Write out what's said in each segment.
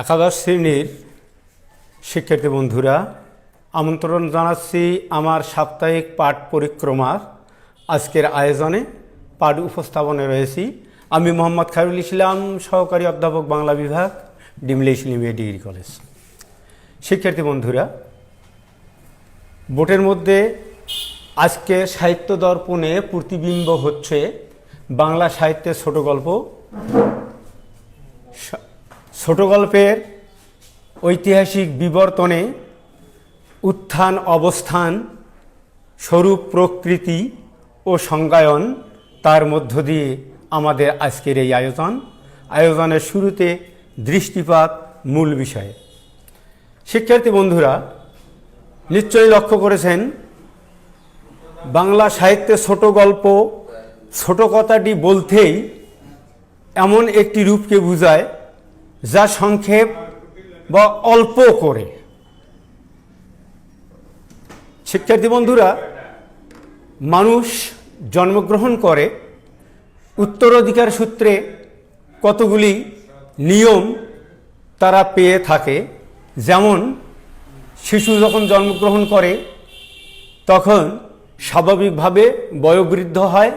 একাদশ শ্রেণীর শিক্ষার্থী বন্ধুরা, আমন্ত্রণ জানাচ্ছি আমার সাপ্তাহিক পাঠ পরিক্রমার আজকের আয়োজনে। পাঠ উপস্থাপনে রয়েছি আমি মোহাম্মদ খায়রুল ইসলাম, সহকারী অধ্যাপক, বাংলা বিভাগ, ডিমলা ইসলামিয়া ডিগ্রি কলেজ। শিক্ষার্থী বন্ধুরা, বোর্ডের মধ্যে আজকে সাহিত্য দর্পণে প্রতিবিম্ব হচ্ছে বাংলা সাহিত্যের ছোট গল্প। ছোট গল্পের ঐতিহাসিক বিবর্তনে উত্থান, অবস্থান, স্বরূপ, প্রকৃতি ও সংজ্ঞায়ন, তার মধ্য দিয়ে আমাদের আজকের এই আয়োজনের শুরুতে দৃষ্টিপাত মূল বিষয়ে। শিক্ষার্থী বন্ধুরা, নিশ্চয়ই লক্ষ্য করেছেন বাংলা সাহিত্যে ছোট গল্প, ছোট কথাটি বলতেই এমন একটি রূপকে বোঝায় যা সংক্ষেপ বা অল্প করে। শিক্ষার্থী বন্ধুরা, মানুষ জন্মগ্রহণ করে উত্তরাধিকার সূত্রে কতগুলি নিয়ম তারা পেয়ে থাকে। যেমন শিশু যখন জন্মগ্রহণ করে তখন স্বাভাবিকভাবে বয়োবৃদ্ধ হয়।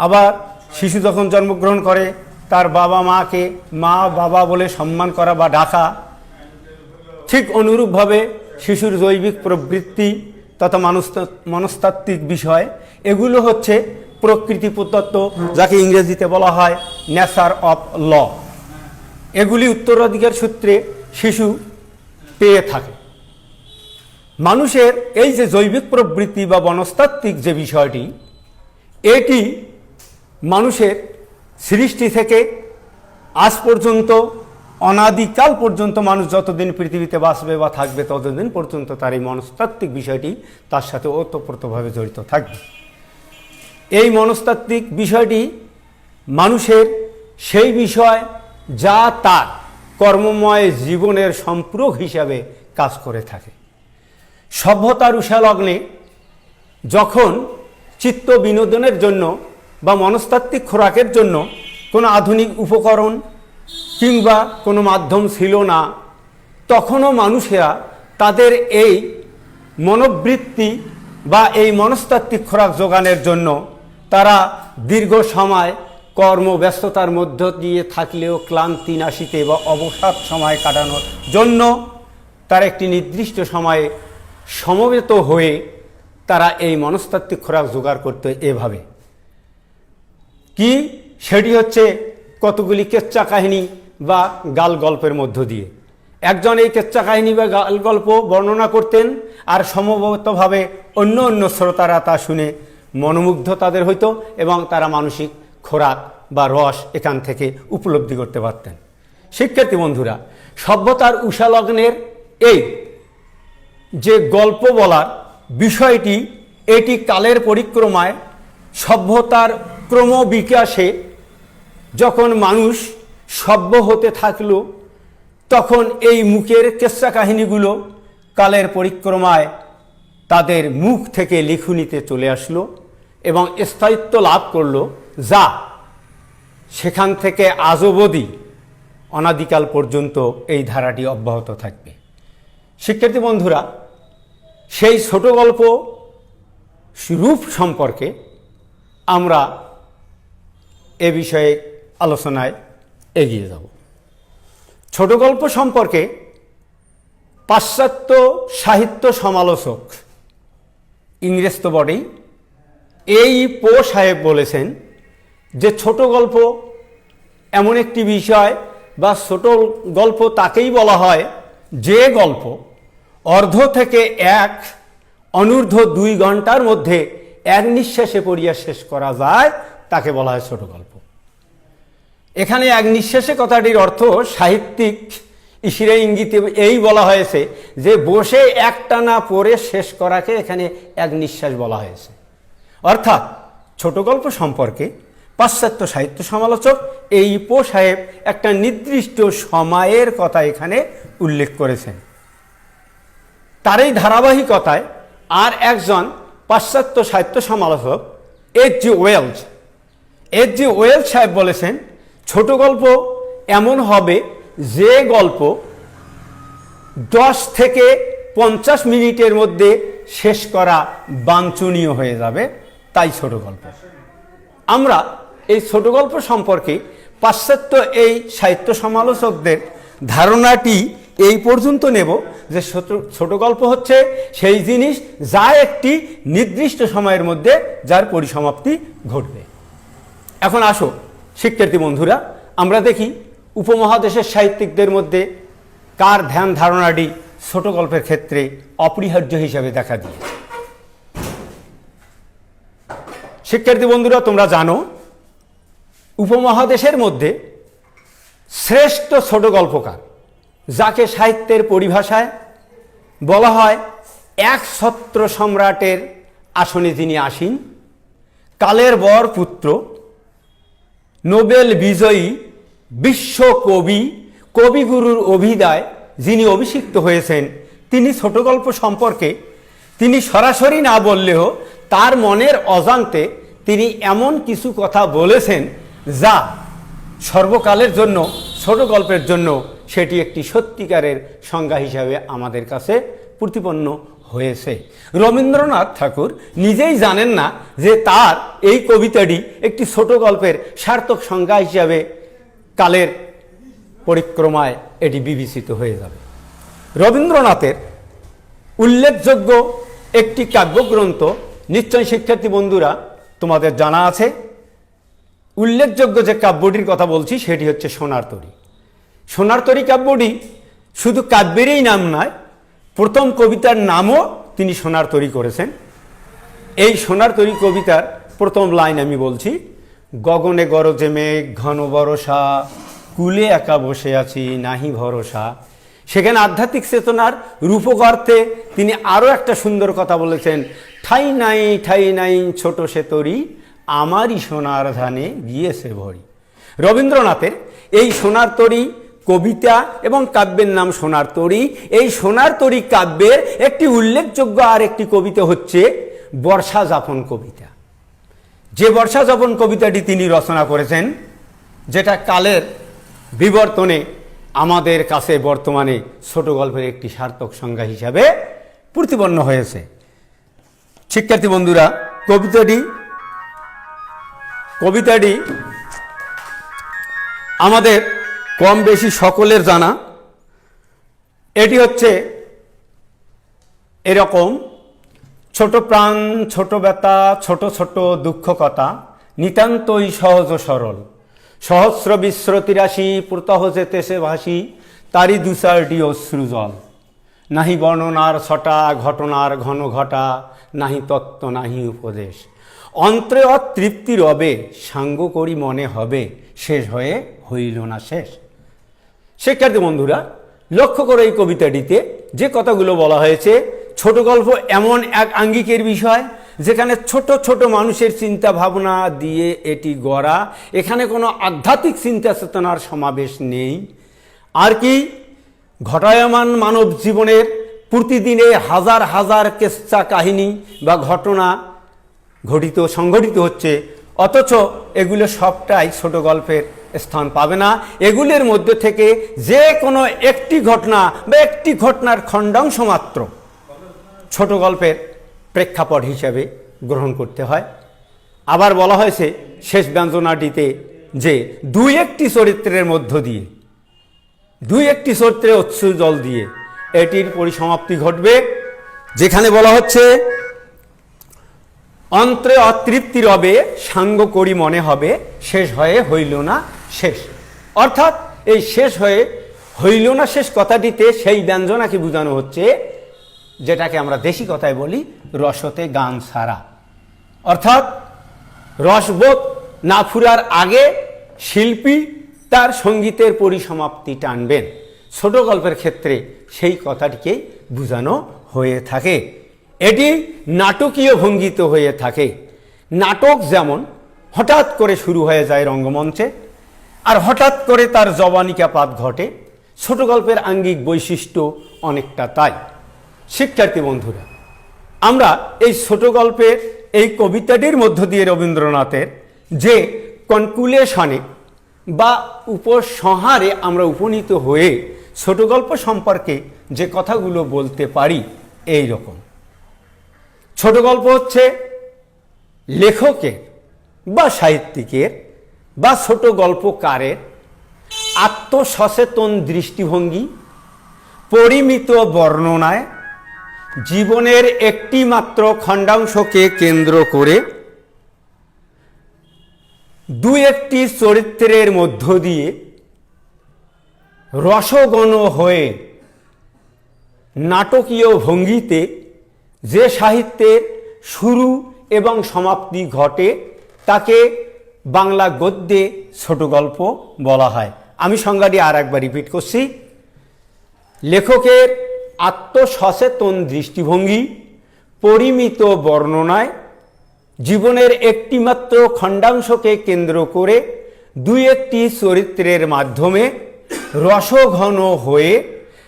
আবার শিশু যখন জন্মগ্রহণ করে তার বাবা মাকে মা বাবা বলে সম্মান করা বা ডাকা। ঠিক অনুরূপভাবে শিশুর জৈবিক প্রবৃত্তি তথা মনস্তাত্ত্বিক বিষয়, এগুলো হচ্ছে প্রকৃতি প্রদত্ত, যাকে ইংরেজিতে বলা হয় নেচার অফ ল। এগুলি উত্তরাধিকার সূত্রে শিশু পেয়ে থাকে। মানুষের এই যে জৈবিক প্রবৃত্তি বা মনস্তাত্ত্বিক যে বিষয়টি, এটি মানুষের সৃষ্টি থেকে আজ পর্যন্ত, অনাদিকাল পর্যন্ত, মানুষ যতদিন পৃথিবীতে বাঁচবে বা থাকবে ততদিন পর্যন্ত তার এই মনস্তাত্ত্বিক বিষয়টি তার সাথে ওতপ্রোতভাবে জড়িত থাকবে। এই মনস্তাত্ত্বিক বিষয়টি মানুষের সেই বিষয় যা তার কর্মময় জীবনের সম্পূরক হিসাবে কাজ করে থাকে। সভ্যতার উষালগ্নে যখন চিত্ত বিনোদনের জন্য বা মনস্তাত্ত্বিক খোরাকের জন্য কোনো আধুনিক উপকরণ কিংবা কোনো মাধ্যম ছিল না, তখনও মানুষেরা তাদের এই মনোবৃত্তি বা এই মনস্তাত্ত্বিক খোরাক যোগানের জন্য তারা দীর্ঘ সময় কর্মব্যস্ততার মধ্য দিয়ে থাকলেও ক্লান্তি নাশিতে বা অবসাদ সময় কাটানোর জন্য তারা একটি নির্দিষ্ট সময়ে সমবেত হয়ে তারা এই মনস্তাত্ত্বিক খোরাক জোগাড় করতে এভাবে কি, সেটি হচ্ছে কতগুলি কেচ্চা কাহিনী বা গাল গল্পের মধ্য দিয়ে। একজন এই কেচ্চা কাহিনী বা গাল গল্প বর্ণনা করতেন, আর সমবেতভাবে অন্য অন্য শ্রোতারা তা শুনে মনোমুগ্ধ তাদের হইতো এবং তারা মানসিক খোরাক বা রস এখান থেকে উপলব্ধি করতে পারতেন। শিক্ষার্থী বন্ধুরা, সভ্যতার উষালগ্নের এই যে গল্প বলার বিষয়টি, এটি কালের পরিক্রমায় সভ্যতার ক্রমবিকাশে যখন মানুষ সভ্য হতে থাকলো, তখন এই মুখের কেচ্চা কাহিনীগুলো কালের পরিক্রমায় তাদের মুখ থেকে লিখনিতে চলে আসলো এবং স্থায়িত্ব লাভ করলো, যা সেখান থেকে আজ অবধি অনাদিকাল পর্যন্ত এই ধারাটি অব্যাহত থাকবে। শিক্ষার্থী বন্ধুরা, সেই ছোট গল্প রূপ সম্পর্কে আমরা এ বিষয়ে আলোচনায় এগিয়ে যাব। ছোট গল্প সম্পর্কে পাশ্চাত্য সাহিত্য সমালোচক, ইংরেজ তো বটেই, এই পো সাহেব বলেছেন যে ছোট গল্প এমন একটি বিষয় বা ছোট গল্প তাকেই বলা হয় যে গল্প অর্ধ থেকে এক, অনূর্ধ্ব 2 ঘন্টার মধ্যে এক নিঃশ্বাসে পড়িয়া শেষ করা যায়, তাকে বলা হয় ছোট গল্প। এখানে এক নিঃশ্বাসে কথাটির অর্থ সাহিত্যিক ইশারা ইঙ্গিতে এই বলা হয়েছে যে বসে একটানা পড়ে শেষ করাকে এখানে এক নিঃশ্বাস বলা হয়েছে। অর্থাৎ ছোট গল্প সম্পর্কে পাশ্চাত্য সাহিত্য সমালোচক এই পো সাহেব একটা নির্দিষ্ট সময়ের কথা এখানে উল্লেখ করেছেন। তার এই ধারাবাহিকতায় আর একজন পাশ্চাত্য সাহিত্য সমালোচক এইচ জি ওয়েলস সাহেব বলেছেন ছোট গল্প এমন হবে যে গল্প 10 থেকে 50 মিনিটের মধ্যে শেষ করা বাঞ্ছনীয় হয়ে যাবে, তাই ছোট গল্প। আমরা এই ছোট গল্প সম্পর্কে পাশ্চাত্য এই সাহিত্য সমালোচকদের ধারণাটি এই পর্যন্ত নেব যে ছোট গল্প হচ্ছে সেই জিনিস যা একটি নির্দিষ্ট সময়ের মধ্যে যার পরিসমাপ্তি ঘটবে। এখন আসো শিক্ষার্থী বন্ধুরা, আমরা দেখি উপমহাদেশের সাহিত্যিকদের মধ্যে কার ধ্যান ধারণাটি ছোট গল্পের ক্ষেত্রে অপরিহার্য হিসাবে দেখা দিয়ে। শিক্ষার্থী বন্ধুরা, তোমরা জানো উপমহাদেশের মধ্যে শ্রেষ্ঠ ছোট গল্পকার, যাকে সাহিত্যের পরিভাষায় বলা হয় একছত্র সম্রাটের আসনে যিনি আসীন, কালের বর পুত্র, নোবেল বিজয়ী বিশ্বকবি, কবিগুরুর অভিধায় যিনি অভিষিক্ত হয়েছেন, তিনি ছোট গল্প সম্পর্কে তিনি সরাসরি না বললেও তার মনের অজান্তে তিনি এমন কিছু কথা বলেছেন যা সর্বকালের জন্য ছোট গল্পের জন্য সেটি একটি সত্যিকারের সংজ্ঞা হিসাবে আমাদের কাছে প্রতিপন্ন হয়েছে। রবীন্দ্রনাথ ঠাকুর নিজেই জানেন না যে তার এই কবিতাটি একটি ছোট গল্পের সার্থক সংজ্ঞা হিসাবে কালের পরিক্রমায় এটি বিবেচিত হয়ে যাবে। রবীন্দ্রনাথের উল্লেখযোগ্য একটি কাব্যগ্রন্থ নিশ্চয় শিক্ষার্থী বন্ধুরা তোমাদের জানা আছে। উল্লেখযোগ্য যে কাব্যটির কথা বলছি সেটি হচ্ছে সোনার তরী। সোনার তরী কাব্যটি শুধু কাব্যেরই নাম নয়, প্রথম কবিতার নামও তিনি সোনার তরী করেছেন। এই সোনার তরী কবিতার প্রথম লাইন আমি বলছি, গগনে গরজে মেঘ ঘন বরষা, কুলে একা বসে আছি নাহি ভরসা। সেখানে আধ্যাত্মিক চেতনার রূপকার্থে তিনি আরও একটা সুন্দর কথা বলেছেন, ঠাই নাই ছোট সে তরী, আমারই সোনার ধানে গিয়েছে ভরি। রবীন্দ্রনাথের এই সোনার তরী কবিতা এবং কাব্যের নাম সোনার তরী। এই সোনার তরী কাব্যের একটি উল্লেখযোগ্য আর একটি কবিতা হচ্ছে বর্ষা যাপন কবিতা। যে বর্ষা যাপন কবিতাটি তিনি রচনা করেছেন, যেটা কালের বিবর্তনে আমাদের কাছে বর্তমানে ছোট গল্পের একটি সার্থক সংজ্ঞা হিসাবে প্রতিপন্ন হয়েছে। শিক্ষার্থী বন্ধুরা, কবিতাটি আমাদের কম বেশি সকলের জানা। এটি হচ্ছে এরকম, ছোট প্রাণ ছোট ব্যথা ছোট ছোট দুঃখ কথা, নিতান্তই সহজ সরল, সহস্র বিস্মৃতি রাশি প্রতহ যেতেছে ভাসি, তারই দুচারটি অশ্রুজল, নাহি বর্ণনার ছটা ঘটনার ঘন ঘটা, নাহি তত্ত্ব নাহি উপদেশ, অন্ত্রে অতৃপ্তি রবে সাঙ্গ করি মনে হবে, শেষ হয়ে হইল না শেষ। শিক্ষার্থী বন্ধুরা, লক্ষ্য করে এই কবিতাটিতে যে কথাগুলো বলা হয়েছে, ছোট গল্প এমন এক আঙ্গিকের বিষয় যেখানে ছোট ছোট মানুষের চিন্তা ভাবনা দিয়ে এটি গড়া। এখানে কোনো আধ্যাত্মিক চিন্তা চেতনার সমাবেশ নেই। আর কি, ঘটায়মান মানব জীবনের প্রতিদিনে হাজার হাজার কেচ্ছা কাহিনী বা ঘটনা সংঘটিত হচ্ছে, অথচ এগুলো সবটাই ছোট গল্পের স্থান পাবে না। এগুলির মধ্যে থেকে যে কোনো একটি ঘটনা বা একটি ঘটনার খণ্ডাংশ মাত্র ছোট গল্পের প্রেক্ষাপট হিসাবে গ্রহণ করতে হয়। আবার বলা হয়েছে শেষ ব্যঞ্জনাটিতে যে দুই একটি চরিত্রের মধ্য দিয়ে, দুই একটি চরিত্রে অশ্রু জল দিয়ে এটির পরিসমাপ্তি ঘটবে, যেখানে বলা হচ্ছে অন্ত্রে অতৃপ্তি রবে সাঙ্গ করি মনে হবে, শেষ হয়ে হইল না শেষ। অর্থাৎ এই শেষ হয়ে হইল না শেষ কথাটিতে সেই ব্যঞ্জনাকে বোঝানো হচ্ছে, যেটাকে আমরা দেশি কথায় বলি রসতে গান ছাড়া। অর্থাৎ রসবোধ না ফুরার আগে শিল্পী তার সঙ্গীতের পরিসমাপ্তি টানবেন। ছোট গল্পের ক্ষেত্রে সেই কথাটিকে বোঝানো হয়ে থাকে। এটি নাটকীয় ভঙ্গিত হয়ে থাকে। নাটক যেমন হঠাৎ করে শুরু হয়ে যায় রঙ্গমঞ্চে, আর হঠাৎ করে তার জবানিকাপাত ঘটে, ছোট গল্পের আঙ্গিক বৈশিষ্ট্য অনেকটা তাই। শিক্ষার্থী বন্ধুরা, আমরা এই ছোট গল্পের এই কবিতাটির মধ্য দিয়ে রবীন্দ্রনাথের যে কনক্লুশনে বা উপসংহারে আমরা উপনীত হয়ে ছোট গল্প সম্পর্কে যে কথাগুলো বলতে পারি এই রকম। ছোট গল্প হচ্ছে লেখকের বা সাহিত্যিকের বা ছোট গল্পকারের আত্মসচেতন দৃষ্টিভঙ্গি, পরিমিত বর্ণনায় জীবনের একটি মাত্র খণ্ডাংশকে কেন্দ্র করে দু একটি চরিত্রের মধ্য দিয়ে রসগণ হয়ে নাটকীয় ভঙ্গিতে যে সাহিত্যের শুরু এবং সমাপ্তি ঘটে তাকে বাংলা গদ্যে ছোট গল্প বলা হয়। আমি সংজ্ঞাটি আর একবার রিপিট করছি। লেখকের আত্মসচেতন দৃষ্টিভঙ্গি, পরিমিত বর্ণনায় জীবনের একটিমাত্র খণ্ডাংশকে কেন্দ্র করে দুই একটি চরিত্রের মাধ্যমে রসঘন হয়ে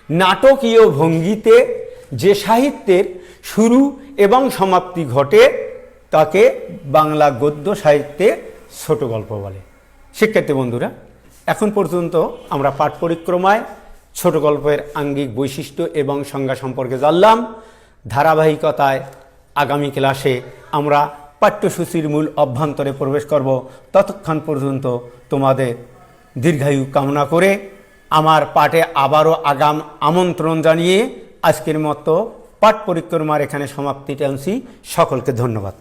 নাটকীয় ভঙ্গিতে যে সাহিত্যের শুরু এবং সমাপ্তি ঘটে তাকে বাংলা গদ্য সাহিত্যে ছোট গল্প বলে। শিক্ষার্থী বন্ধুরা, এখন পর্যন্ত আমরা পাঠ পরিক্রমায় ছোট গল্পের আঙ্গিক বৈশিষ্ট্য এবং সংজ্ঞা সম্পর্কে জানলাম। ধারাবাহিকতায় আগামী ক্লাসে আমরা পাঠ্যসূচির মূল অভ্যন্তরে প্রবেশ করব। ততক্ষণ পর্যন্ত তোমাদের দীর্ঘায়ু কামনা করে আমার পাঠে আবারও আগাম আমন্ত্রণ জানিয়ে আজকের মতো পাঠ পরিক্রমার এখানে সমাপ্তি টানছি। সকলকে ধন্যবাদ।